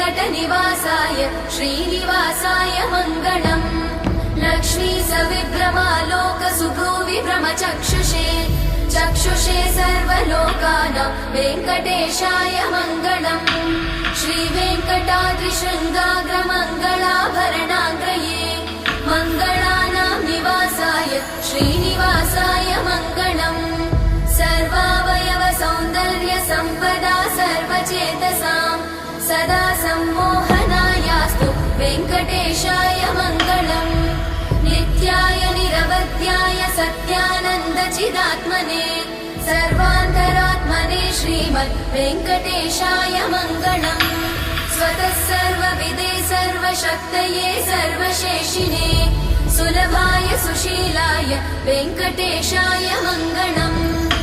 वेङ्कटनिवासाय श्रीनिवासाय मङ्गलम् लक्ष्मी सविभ्रमालोकसुभ्रूविभ्रमचक्षुषे चक्षुषे सर्वलोकानां वेङ्कटेशाय मङ्गलम् श्रीवेङ्कटाद्रिशृङ्गाग्रमङ्गलाभरणाग्रये मङ्गलानां निवासाय श्रीनिवासाय मङ्गलम् सर्वावयव सौन्दर्य सम्पदा सर्वचेतसां सदा सम्मोहनायास्तु वेङ्कटेशाय मङ्गलम् नित्याय निरवध्याय सत्यानन्दचिदात्मने सर्वान्तरात्मने श्रीमद् वेङ्कटेशाय मङ्गलम् स्वतः सर्वविदे सर्वशक्तये सर्वशेषिणे सुलभाय सुशीलाय वेङ्कटेशाय मङ्गलम्।